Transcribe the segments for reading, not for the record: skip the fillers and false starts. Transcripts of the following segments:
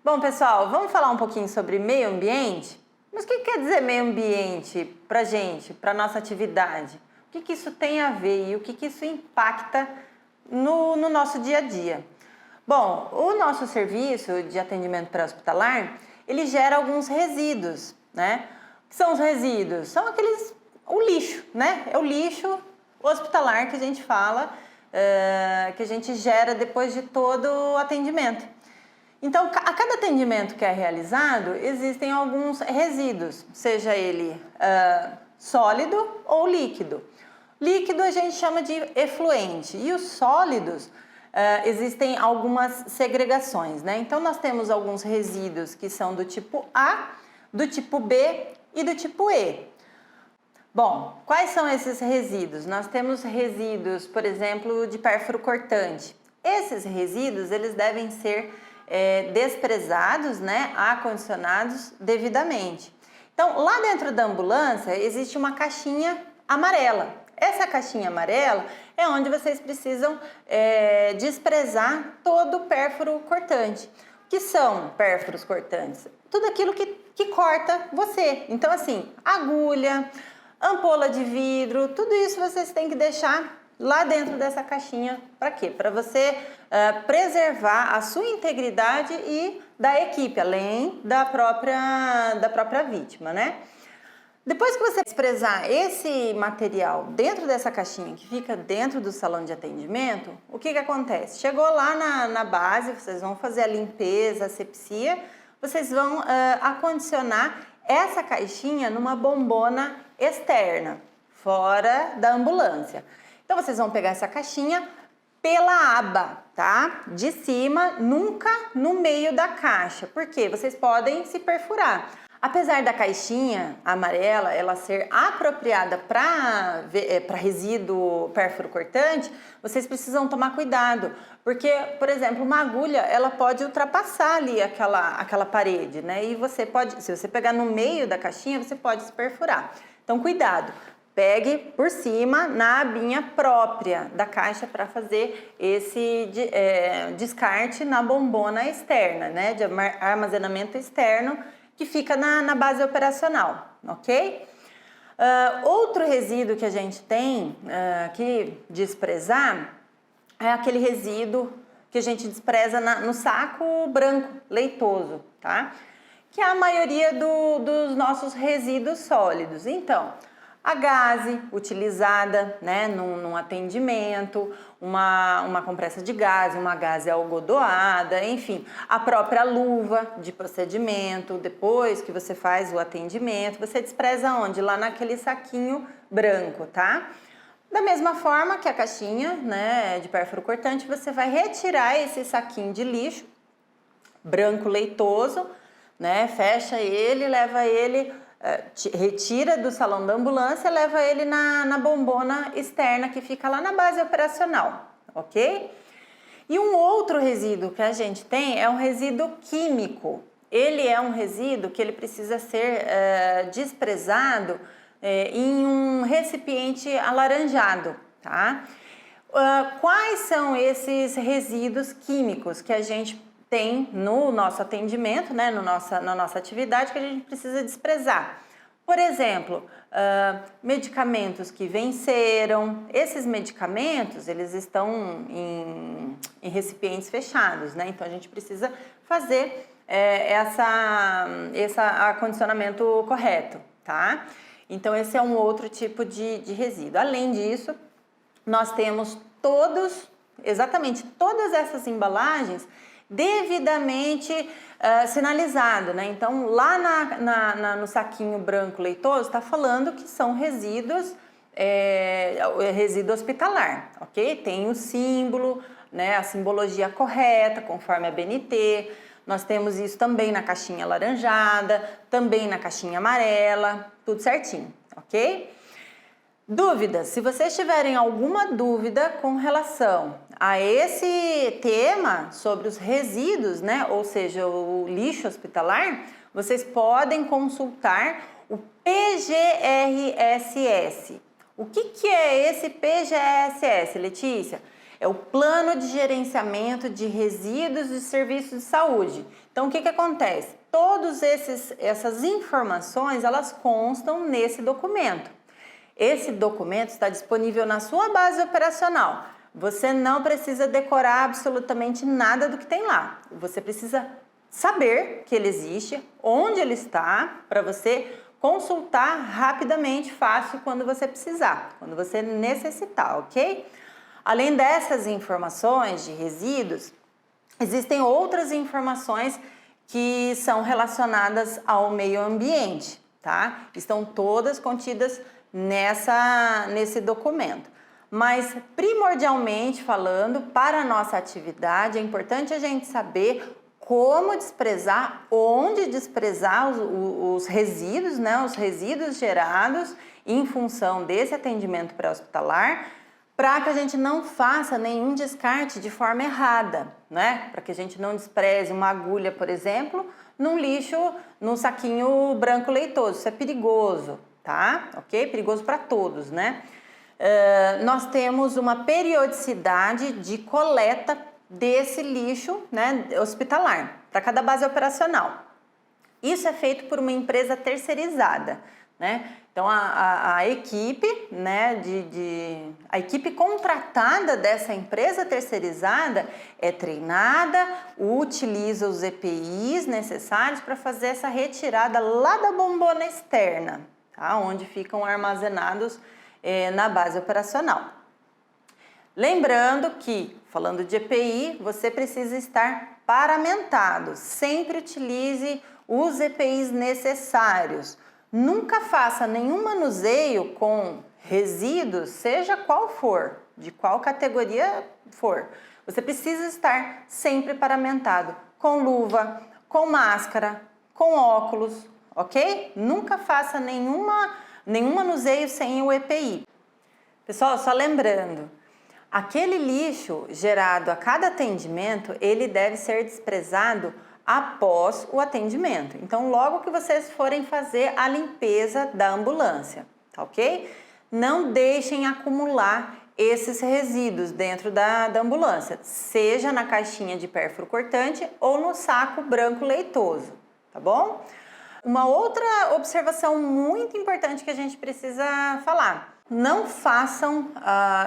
Bom, pessoal, vamos falar um pouquinho sobre meio ambiente? Mas o que quer dizer meio ambiente para a gente, para a nossa atividade? O que isso tem a ver e o que isso impacta no nosso dia a dia? Bom, o nosso serviço de atendimento pré-hospitalar, ele gera alguns resíduos, né? O que são os resíduos? São o lixo, né? É o lixo hospitalar que a gente fala, que a gente gera depois de todo o atendimento. Então, a cada atendimento que é realizado, existem alguns resíduos, seja ele sólido ou líquido. Líquido a gente chama de efluente e os sólidos existem algumas segregações, né? Então, nós temos alguns resíduos que são do tipo A, do tipo B e do tipo E. Bom, quais são esses resíduos? Nós temos resíduos, por exemplo, de pérfuro cortante. Esses resíduos, eles devem ser desprezados, né, acondicionados devidamente. Então, lá dentro da ambulância, existe uma caixinha amarela. Essa caixinha amarela é onde vocês precisam desprezar todo o pérfuro cortante. O que são pérfuros cortantes? Tudo aquilo que corta você. Então, assim, agulha, ampola de vidro, tudo isso vocês têm que deixar lá dentro dessa caixinha. Para quê? Para você preservar a sua integridade e da equipe, além da própria vítima, né? Depois que você desprezar esse material dentro dessa caixinha que fica dentro do salão de atendimento, o que acontece? Chegou lá na base, vocês vão fazer a limpeza, a asepsia, vocês vão acondicionar essa caixinha numa bombona externa, fora da ambulância. Então, vocês vão pegar essa caixinha pela aba, tá? De cima, nunca no meio da caixa, porque vocês podem se perfurar. Apesar da caixinha amarela ela ser apropriada para resíduo pérfuro cortante, vocês precisam tomar cuidado, porque, por exemplo, uma agulha ela pode ultrapassar ali aquela parede, né? E você pode, se você pegar no meio da caixinha, você pode se perfurar. Então, cuidado. Pegue por cima na abinha própria da caixa para fazer esse descarte na bombona externa, né? De armazenamento externo que fica na base operacional, ok? Outro resíduo que a gente tem que desprezar é aquele resíduo que a gente despreza no saco branco, leitoso, tá? Que é a maioria dos nossos resíduos sólidos. Então, a gaze utilizada, né, num atendimento, uma compressa de gaze, uma gaze algodoada, enfim, a própria luva de procedimento, depois que você faz o atendimento, você despreza onde? Lá naquele saquinho branco, tá? Da mesma forma que a caixinha, né, de pérfuro cortante, você vai retirar esse saquinho de lixo branco leitoso, né, fecha ele, leva ele... retira do salão da ambulância, leva ele na bombona externa que fica lá na base operacional, ok? E um outro resíduo que a gente tem é um resíduo químico. Ele é um resíduo que ele precisa ser desprezado em um recipiente alaranjado, tá? Quais são esses resíduos químicos que a gente tem no nosso atendimento, né, na nossa atividade, que a gente precisa desprezar? Por exemplo, medicamentos que venceram. Esses medicamentos, eles estão em recipientes fechados, né? Então, a gente precisa fazer esse acondicionamento correto, tá? Então, esse é um outro tipo de resíduo. Além disso, nós temos exatamente todas essas embalagens devidamente sinalizado, né? Então, lá no saquinho branco leitoso, está falando que são resíduos, resíduo hospitalar, ok? Tem o símbolo, né? A simbologia correta, conforme a BNT. Nós temos isso também na caixinha alaranjada, também na caixinha amarela, tudo certinho, ok? Dúvidas? Se vocês tiverem alguma dúvida com relação a esse tema sobre os resíduos, né, ou seja, o lixo hospitalar, vocês podem consultar o PGRSS. O que é esse PGRSS, Letícia? É o Plano de Gerenciamento de Resíduos e Serviços de Saúde. Então, o que acontece? Todas essas informações, elas constam nesse documento. Esse documento está disponível na sua base operacional. Você não precisa decorar absolutamente nada do que tem lá. Você precisa saber que ele existe, onde ele está, para você consultar rapidamente, fácil, quando você precisar, quando você necessitar, ok? Além dessas informações de resíduos, existem outras informações que são relacionadas ao meio ambiente, tá? Estão todas contidas nesse documento. Mas, primordialmente falando, para a nossa atividade, é importante a gente saber como desprezar, onde desprezar os resíduos, né? Os resíduos gerados em função desse atendimento pré-hospitalar, para que a gente não faça nenhum descarte de forma errada, né? Para que a gente não despreze uma agulha, por exemplo, num lixo, num saquinho branco leitoso. Isso é perigoso, tá? Ok? Perigoso para todos, né? Nós temos uma periodicidade de coleta desse lixo, né, hospitalar, para cada base operacional. Isso é feito por uma empresa terceirizada, né? Então a equipe, né, a equipe contratada dessa empresa terceirizada é treinada, utiliza os EPIs necessários para fazer essa retirada lá da bombona externa, tá? Onde ficam armazenados na base operacional. Lembrando que, falando de EPI, você precisa estar paramentado. Sempre utilize os EPIs necessários. Nunca faça nenhum manuseio com resíduos, seja qual for, de qual categoria for. Você precisa estar sempre paramentado, com luva, com máscara, com óculos, ok? Nunca faça nenhum manuseio sem o EPI. Pessoal, só lembrando, aquele lixo gerado a cada atendimento, ele deve ser desprezado após o atendimento. Então, logo que vocês forem fazer a limpeza da ambulância, tá ok? Não deixem acumular esses resíduos dentro da ambulância, seja na caixinha de pérfuro cortante ou no saco branco leitoso, tá bom? Uma outra observação muito importante que a gente precisa falar: não façam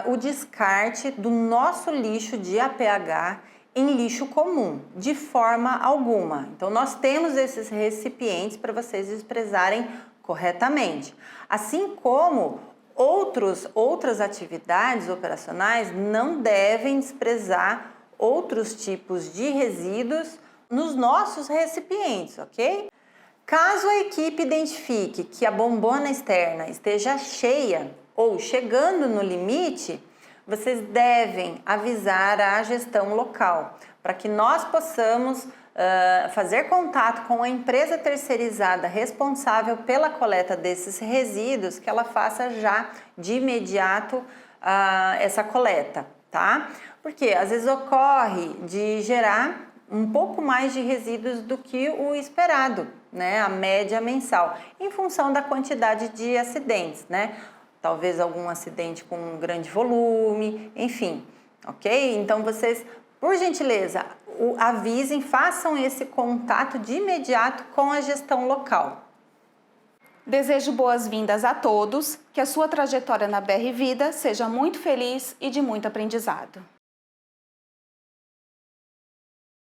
o descarte do nosso lixo de APH em lixo comum, de forma alguma. Então, nós temos esses recipientes para vocês desprezarem corretamente. Assim como outras atividades operacionais não devem desprezar outros tipos de resíduos nos nossos recipientes, ok? Caso a equipe identifique que a bombona externa esteja cheia ou chegando no limite, vocês devem avisar a gestão local para que nós possamos fazer contato com a empresa terceirizada responsável pela coleta desses resíduos, que ela faça já de imediato essa coleta, tá? Porque às vezes ocorre de gerar um pouco mais de resíduos do que o esperado, né? A média mensal, em função da quantidade de acidentes, né? Talvez algum acidente com um grande volume, enfim, ok? Então vocês, por gentileza, avisem, façam esse contato de imediato com a gestão local. Desejo boas-vindas a todos, que a sua trajetória na BR Vida seja muito feliz e de muito aprendizado.